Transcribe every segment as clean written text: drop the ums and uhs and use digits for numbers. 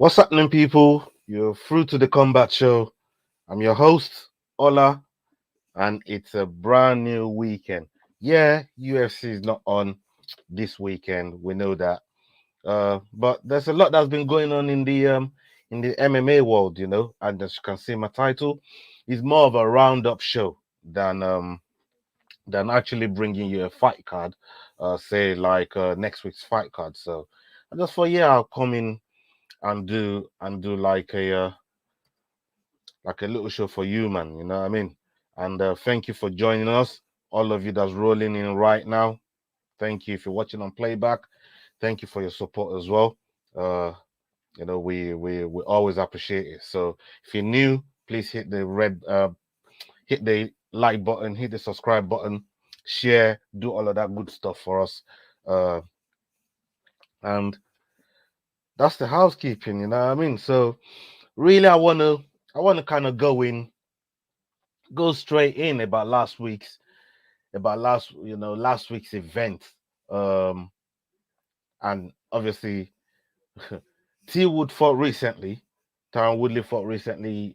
What's happening, people? You're through to the Combat Show. I'm your host, Ola, and it's a brand new weekend. Yeah, UFC is not on this weekend. We know that. But there's a lot that's been going on in the MMA world, and as you can see, my title is more of a roundup show than actually bringing you a fight card, say like next week's fight card. So I just thought, yeah, I'll come in and do like a little show for you, man. You know what I mean? And thank you for joining us, all of you that's rolling in right now. Thank you if you're watching on playback. Thank you for your support as well. Uh, we always appreciate it. So if you're new, please hit the like button, hit the subscribe button, share, do all of that good stuff for us. Uh, and that's the housekeeping. You know what I mean? So really, I wanna kind of go straight in about last week's event. Um, and obviously, T Wood fought recently. Tyron Woodley fought recently.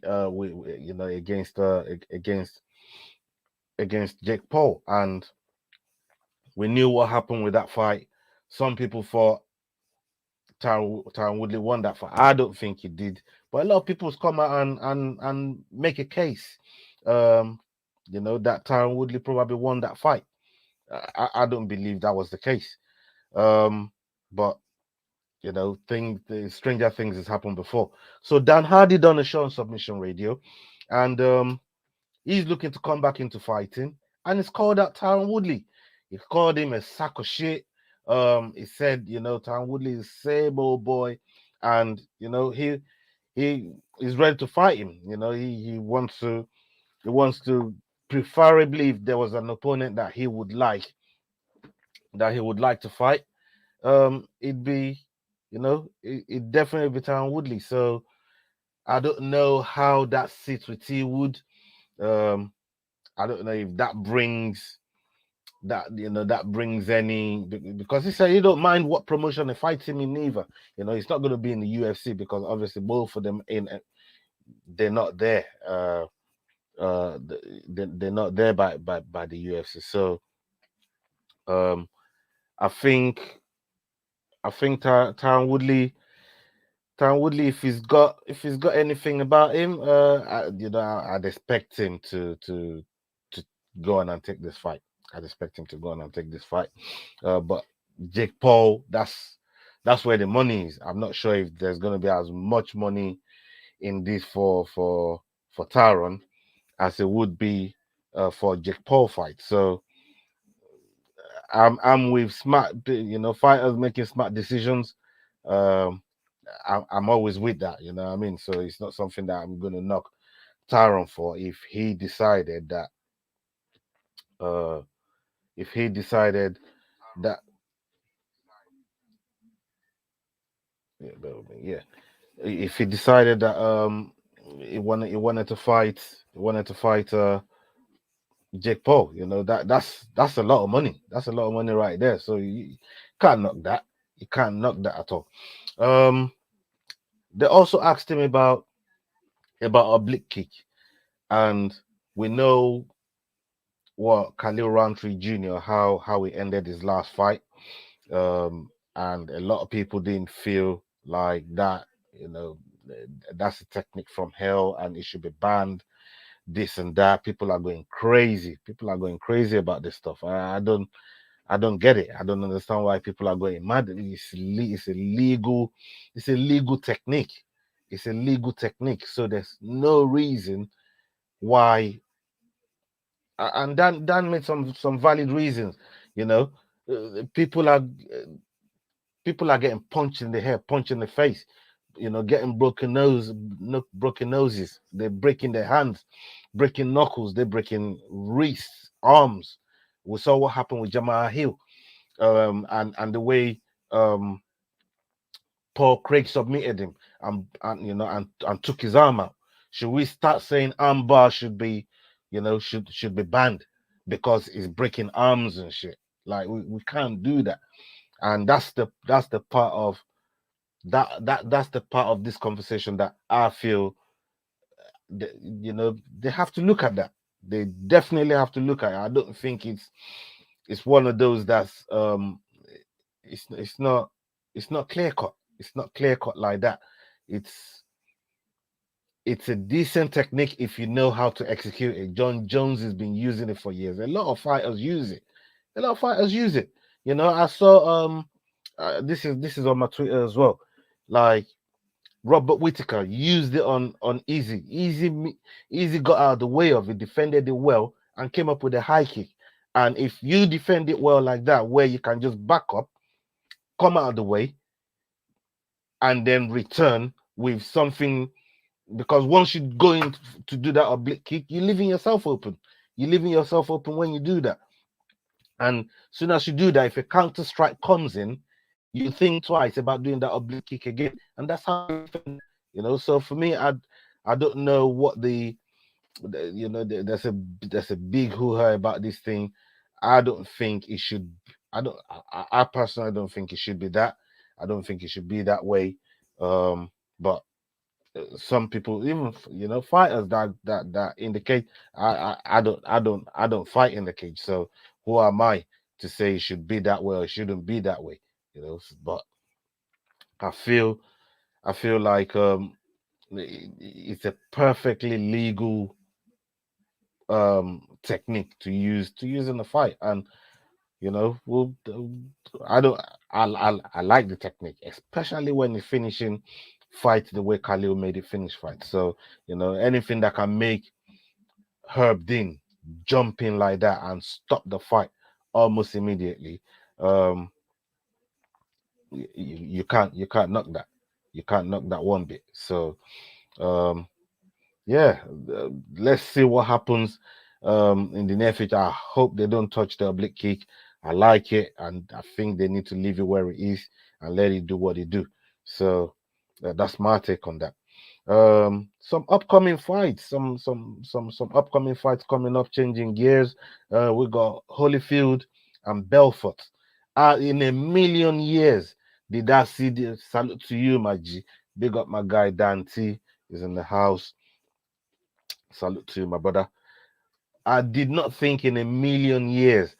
Against Jake Paul, and we knew what happened with that fight. Some people thought Tyron Woodley won that fight. I don't think he did, but a lot of people's come out and make a case. Um, that Tyron Woodley probably won that fight. I don't believe that was the case. But the stranger things has happened before. So Dan Hardy done a show on Submission Radio, and he's looking to come back into fighting, and it's called out Tyron Woodley. He called him a sack of shit. He said, Tyron Woodley is the same old boy, and he is ready to fight him. He wants to preferably, if there was an opponent that he would like to fight, it'd be, it definitely be Tyron Woodley. So I don't know how that sits with T Wood. Um, I don't know if that brings any, because he said he don't mind what promotion they fight him in either. He's not going to be in the UFC because obviously both of them they're not there. They're not there by the UFC. So um, I think Tyron Woodley, if he's got anything about him, I'd expect him to go on and take this fight. I'd expect him to go on and take this fight. But Jake Paul, that's where the money is. I'm not sure if there's going to be as much money in this for Tyron as it would be for Jake Paul fight. So I'm with smart, fighters making smart decisions. Um, I'm always with that, you know what I mean? So it's not something that I'm gonna knock Tyron for uh if he decided that yeah, yeah, if he decided that he wanted to fight Jake Paul, that's a lot of money. That's a lot of money right there. So you can't knock that. You can't knock that at all. Um they also asked him about oblique kick, and we know what Khalil Roundtree Jr. how he ended his last fight. And a lot of people didn't feel like that. You know, that's a technique from hell, and it should be banned. This and that. People are going crazy. People are going crazy about this stuff. I don't get it. I don't understand why people are going mad. It's a legal technique. It's a legal technique. So there's no reason why. And Dan made some valid reasons. You know, people are getting punched in the head, punched in the face. Getting broken noses. They're breaking their hands, breaking knuckles. They're breaking wrists, arms. We saw what happened with Jamal Hill, and the way Paul Craig submitted him and took his arm out. Should we start saying armbar should be banned because it's breaking arms and shit? Like we can't do that. And that's the part of That's the part of this conversation that I feel they have to look at that. They definitely have to look at it. I don't think it's one of those that's it's not clear cut. It's not clear cut like that. It's it's a decent technique if you know how to execute it. John Jones has been using it for years. A lot of fighters use it. A lot of fighters use it. I saw this is on my Twitter as well. Like Robert Whitaker used it on Easy. Easy got out of the way of it, defended it well, and came up with a high kick. And if you defend it well like that, where you can just back up, come out of the way, and then return with something, because once you go in to do that oblique kick, you're leaving yourself open. You're leaving yourself open when you do that. And soon as you do that, if a counter strike comes in, you think twice about doing that oblique kick again. And that's how you defend. So for me, I don't know what there's a big hoo-ha about this thing. I don't think it should. I personally don't think it should be that. I don't think it should be that way. But some people, even fighters that indicate, I don't fight in the cage. So who am I to say it should be that way or it shouldn't be that way? But I feel like it's a perfectly legal technique to use in a fight. And well, I don't I like the technique, especially when you're finishing fight the way Khalil made it finish fight. So anything that can make Herb Dean jump in like that and stop the fight almost immediately, you can't knock that. You can't knock that one bit. So um yeah, let's see what happens in the near future. I hope they don't touch the oblique kick. I like it, and I think they need to leave it where it is and let it do what it do. So that's my take on that. Some upcoming fights, some upcoming fights coming up, changing gears. We got Holyfield and Belfort. In a million years did I see the salute to you, my G. Big up my guy Dan T is in the house. Salute to you, my brother. I did not think in a million years,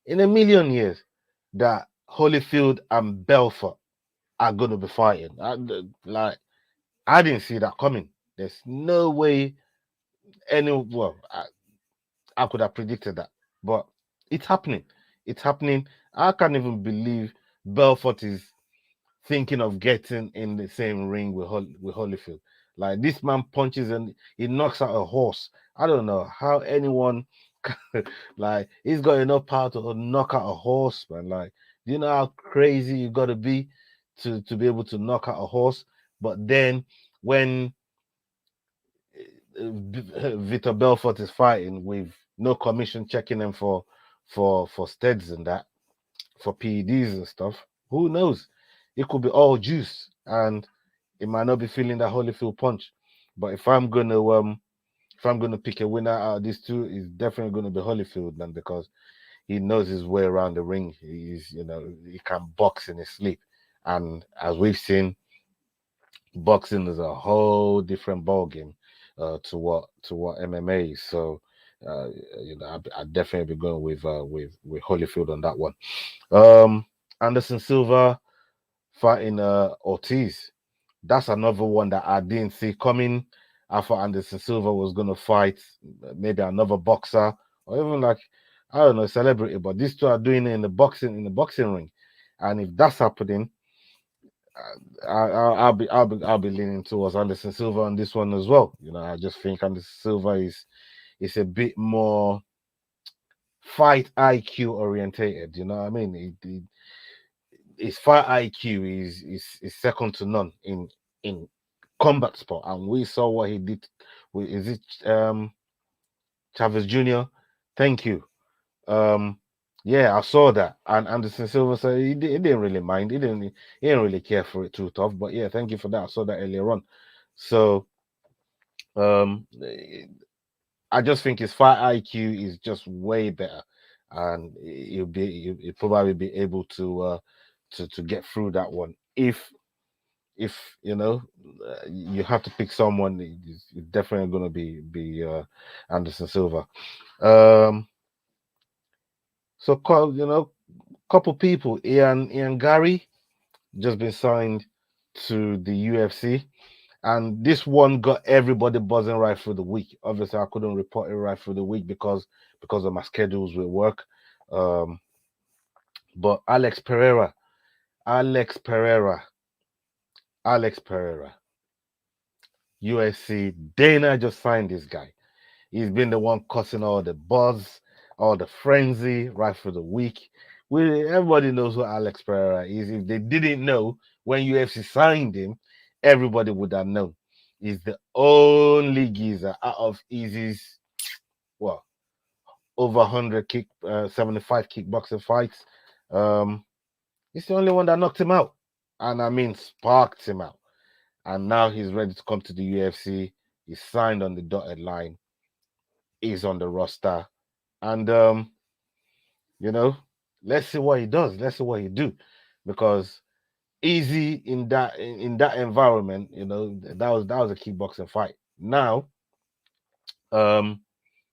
that Holyfield and Belfort are going to be fighting. I didn't see that coming. There's no way I could have predicted that, but it's happening. It's happening. I can't even believe Belfort is thinking of getting in the same ring with Holyfield. Like, this man punches and he knocks out a horse. I don't know how anyone like, he's got enough power to knock out a horse, man. Like, do you know how crazy you got to be be able to knock out a horse? But then when Vitor Belfort is fighting with no commission checking him for steads and that, for PEDs and stuff, who knows? It could be all juice, and it might not be feeling that Holyfield punch. But if I'm gonna pick a winner out of these two, it's definitely gonna be Holyfield, man, because he knows his way around the ring. He can box in his sleep, and as we've seen, boxing is a whole different ball game to what MMA is. So, I definitely be going with Holyfield on that one. Anderson Silva fighting Ortiz. That's another one that I didn't see coming. I thought Anderson Silva was gonna fight maybe another boxer, or even, like, I don't know, a celebrity. But these two are doing it in the boxing ring, and if that's happening, I'll be leaning towards Anderson Silva on this one as well. I just think Anderson Silva is a bit more fight IQ orientated. You know what I mean? His fight IQ is second to none in combat sport, and we saw what he did with, is it Chavez Jr. Thank you. Yeah, I saw that, and Anderson Silva said he didn't really mind. He didn't really care for it too tough. But yeah, thank you for that. I saw that earlier on. So um, I just think his fight IQ is just way better, and he'll probably be able to get through that one if if you have to pick someone, it's definitely going to be Anderson Silva. Um, so couple people, Ian Gary just been signed to the UFC. And this one got everybody buzzing right through the week. Obviously, I couldn't report it right through the week because of my schedules with work. Um, but Alex Pereira, Alex Pereira, USC. Dana just signed this guy. He's been the one causing all the buzz, all the frenzy right through the week. Everybody knows who Alex Pereira is. If they didn't know when UFC signed him, everybody would have known. He's the only geezer out of Easy's, well, over 100 75 kickboxing fights. Um, he's the only one that knocked him out. And I mean, sparked him out. And now he's ready to come to the UFC. He's signed on the dotted line. He's on the roster. And you know, let's see what he does. Let's see what he do, because easy in that environment, that was a kickboxing fight. Now, um,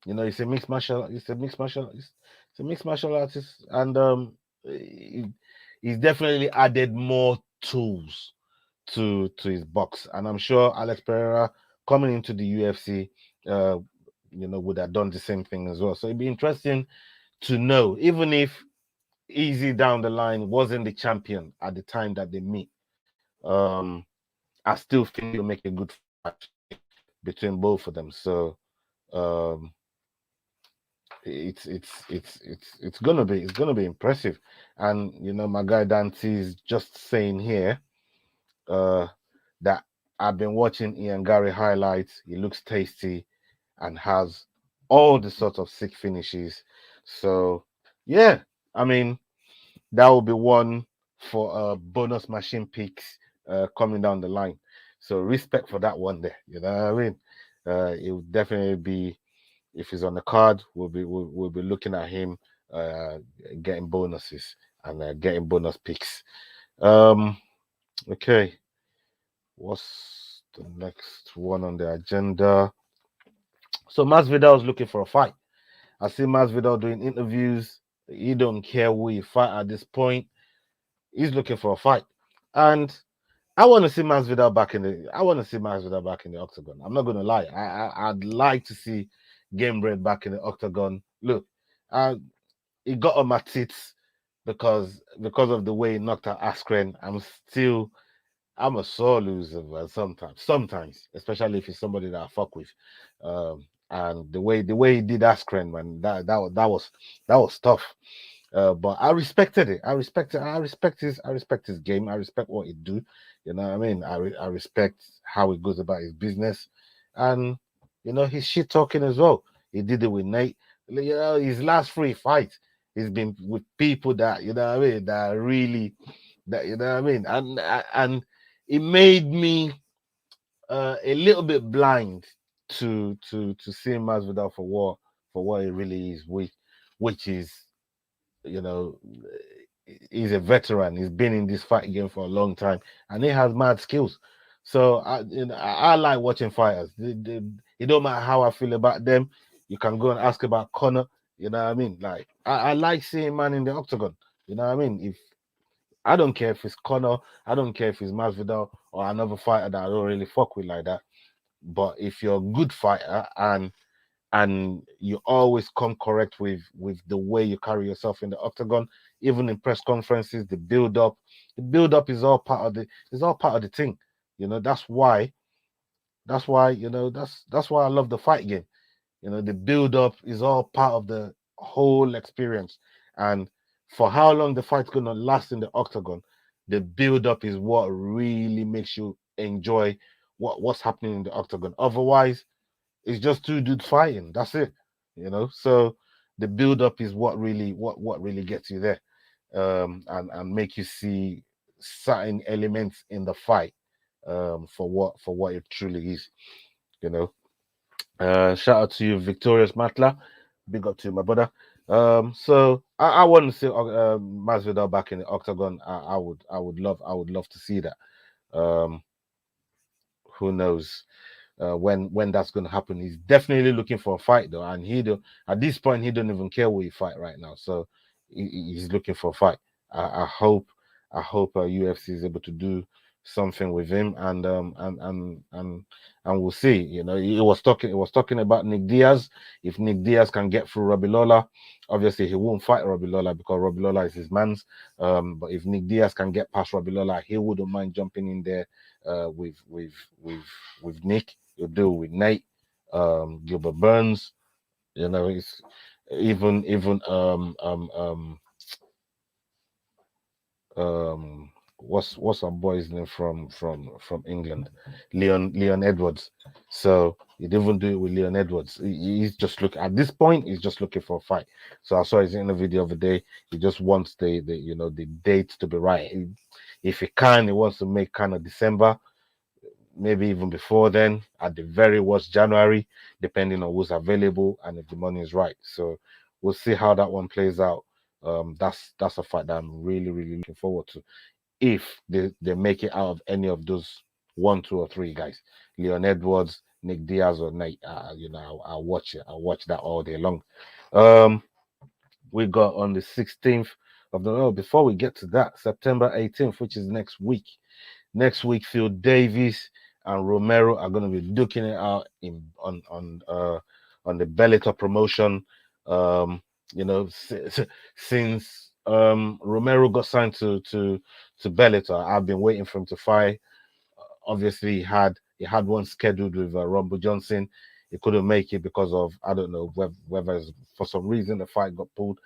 he's a mixed martial, it's a mixed martial artist, and he's definitely added more tools to his box, and I'm sure Alex Pereira coming into the UFC, would have done the same thing as well. So it'd be interesting to know, even if Easy down the line wasn't the champion at the time that they meet. Um, I still think it'll make a good fight between both of them. So um, it's gonna be impressive. And my guy Dante is just saying here uh, that I've been watching Ian Gary highlights. He looks tasty and has all the sorts of sick finishes. So yeah, I mean, that will be one for bonus machine picks coming down the line. So respect for that one there. You know what I mean? It will definitely be, if he's on the card, we'll be looking at him uh, getting bonuses and getting bonus picks. Um, okay, what's the next one on the agenda? So Masvidal is looking for a fight. I see Masvidal doing interviews. He don't care who he fight at this point. He's looking for a fight, and I want to see Masvidal back in the. I want to see Masvidal back in the octagon. I'm not gonna lie. I'd like to see Gamebred back in the octagon. Look, uh, he got on my tits because of the way he knocked out Askren. I'm a sore loser, but sometimes, especially if it's somebody that I fuck with. And the way he did Askren, man, that was tough. But I respected it. I respect his game. I respect what he do. You know what I mean? I respect how he goes about his business, and his shit talking as well. He did it with Nate. His last three fights, he's been with people that what I mean, that really, that what I mean, and it made me a little bit blind to seeing Masvidal for what he really is, which is, you know, he's a veteran. He's been in this fight game for a long time, and he has mad skills. So I like watching fighters. It don't matter how I feel about them. You can go and ask about Connor. You know what I mean? Like I like seeing man in the octagon. You know what I mean? If I don't care if it's Connor, I don't care if it's Masvidal or another fighter that I don't really fuck with like that. But if you're a good fighter and you always come correct with the way you carry yourself in the octagon, even in press conferences, the build up is all part of the thing. That's why I love the fight game. The build up is all part of the whole experience. And for how long the fight's gonna last in the octagon, the build up is what really makes you enjoy what's happening in the octagon. Otherwise, it's just two dudes fighting. That's it. So the build up is what really gets you there, and make you see certain elements in the fight, for what it truly is. You know. Shout out to you, Victorious Matla. Big up to you, my brother. So I want to see Masvidal back in the octagon. I would love to see that. Um, who knows when that's going to happen? He's definitely looking for a fight though, and he do at this point he don't even care where he fight right now. So he's looking for a fight. I hope UFC is able to do something with him, and we'll see. You know, it was talking about Nick Diaz. If Nick Diaz can get through Robbie Lawler, obviously he won't fight Robbie Lawler because Robbie Lawler is his man's. But if Nick Diaz can get past Robbie Lawler, he wouldn't mind jumping in there with with Nick. He'll do with Nate, Gilbert Burns. You know, it's even um what's our boy's name from England, Leon Edwards. So he'd even do it with Leon Edwards. He's just look at this point. He's just looking for a fight. So I saw his interview the other day. He just wants the date to be right. If he can, he wants to make kind of December, maybe even before then, at the very worst January, depending on who's available and if the money is right. So we'll see how that one plays out. That's a fight that I'm really, really looking forward to. If they make it out of any of those one, two, or three guys, Leon Edwards, Nick Diaz, or Nate, I'll watch it. I'll watch that all day long. Um, we got on the 16th of the before we get to that, September 18th, which is next week. Next week, Phil Davis and Romero are going to be duking it out on the Bellator promotion. You know, since Romero got signed to Bellator, I've been waiting for him to fight. Obviously, he had one scheduled with Rumble Johnson. He couldn't make it because of, I don't know, whether it's for some reason the fight got pulled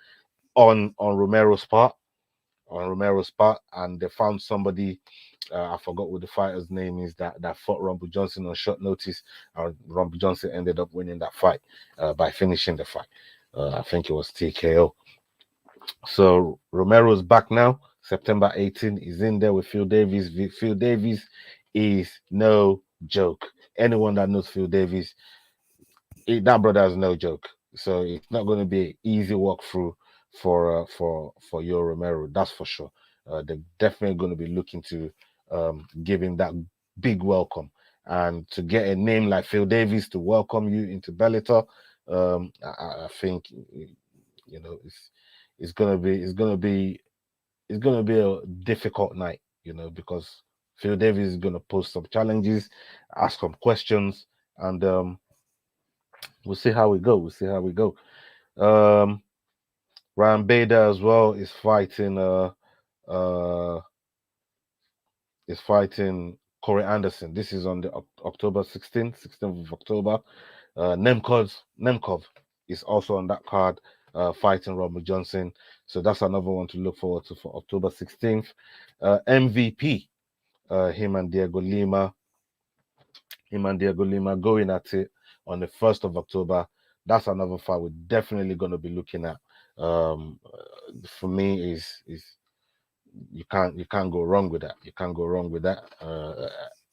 on Romero's part. And they found somebody. I forgot what the fighter's name is that fought Rumble Johnson on short notice, and Rumble Johnson ended up winning that fight by finishing the fight. I think it was TKO. So Romero's back now. September 18 is in there with Phil Davis. Phil Davis is no joke. Anyone that knows Phil Davis, that brother is no joke. So it's not going to be an easy walkthrough for Yo Romero. That's for sure. They're definitely going to be looking to give him that big welcome, and to get a name like Phil Davis to welcome you into Bellator. I think it's gonna be a difficult night. Because Phil Davis is gonna pose some challenges, ask some questions, and we'll see how we go. We'll see how we go. Um, Ryan Bader as well uh is fighting Corey Anderson. This is on the October 16th of October. Nemkov is also on that card, fighting Robert Johnson. So that's another one to look forward to for October 16th. MVP, him and Diego Lima. Going at it on the 1st of October. That's another fight we're definitely going to be looking at. For me, is you can't go wrong with that. You can't go wrong with that.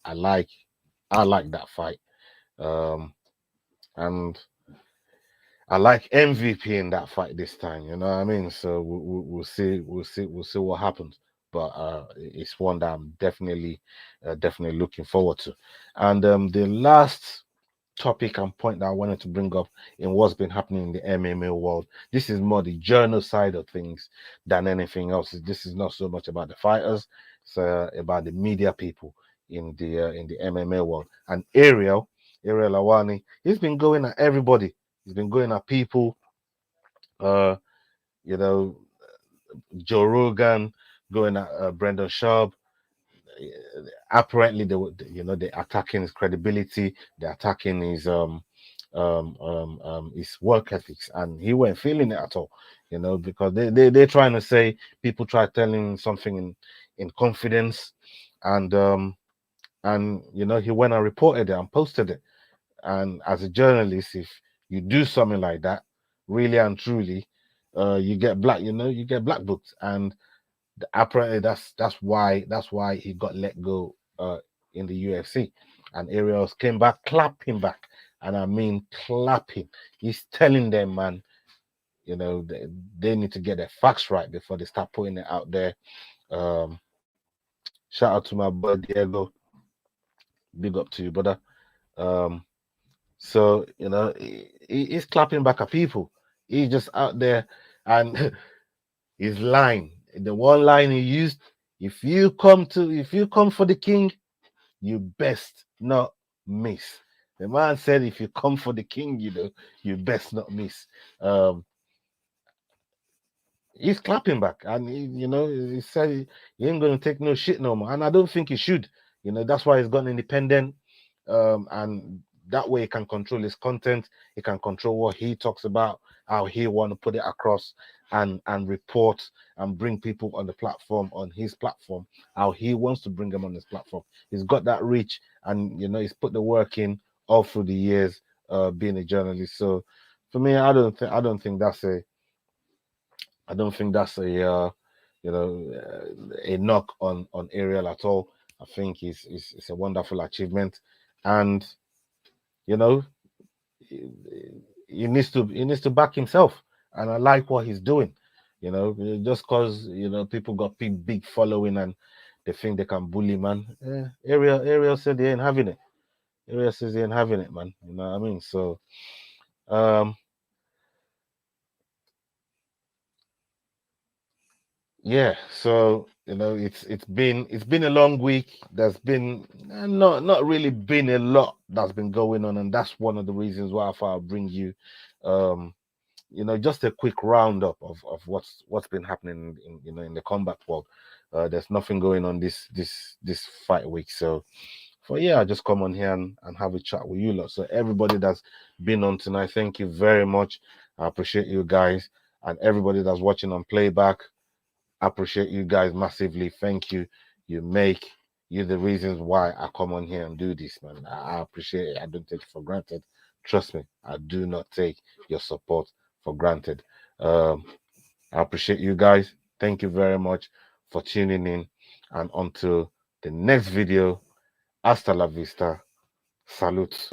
I like that fight, and I like MVP in that fight this time. You know what I mean? So we'll see. We'll see what happens. But it's one that I'm definitely looking forward to. And the last topic and point that I wanted to bring up in what's been happening in the MMA world. This is more the journal side of things than anything else. This is not so much about the fighters, it's about the media people in the MMA world. And Ariel Awani, he's been going at everybody. He's been going at people. Uh, you know, Joe Rogan going at Brendan Schaub. Apparently, they're attacking his credibility. They're attacking his work ethics, and he weren't feeling it at all. Because they're trying to say people try telling him something in confidence, and he went and reported it and posted it. And as a journalist, if you do something like that, really and truly, you get blackbooked. And apparently that's why he got let go in the UFC. And Ariels came back, clapped him back, and I mean clapping. He's telling them, man, they need to get their facts right before they start putting it out there. Um, Shout out to my boy Diego. Big up to you, brother. Um, so he's clapping back at people. He's just out there, and his line, the one line he used: if you come for the king, you best not miss. The man said, if you come for the king, you best not miss. Um, he's clapping back, and he said he ain't gonna take no shit no more, and I don't think he should. That's why he's gone independent, and that way he can control his content. He can control what he talks about, how he want to put it across, and report and bring people on the platform, on his platform, how he wants to bring them on his platform. He's got that reach, and he's put the work in all through the years, being a journalist. So for me, I don't think that's a knock on Ariel at all. I think it's a wonderful achievement, and you know he, he needs to back himself, and I like what he's doing. Just because people got big following and they think they can bully, man. Ariel said he ain't having it. Ariel says he ain't having it, man. You know what I mean? So um yeah, so it's been a long week. There's been not really been a lot that's been going on, and that's one of the reasons why I thought I'll bring you, um, just a quick roundup of what's been happening in the combat world. There's nothing going on this fight week, so yeah, I just come on here and have a chat with you lot. So everybody that's been on tonight, thank you very much. I appreciate you guys, and everybody that's watching on playback. I appreciate you guys massively. Thank you. You're the reasons why I come on here and do this, man. I appreciate it. I don't take it for granted. Trust me, I do not take your support for granted. Um, I appreciate you guys. Thank you very much for tuning in. And until the next video, hasta la vista. Salute.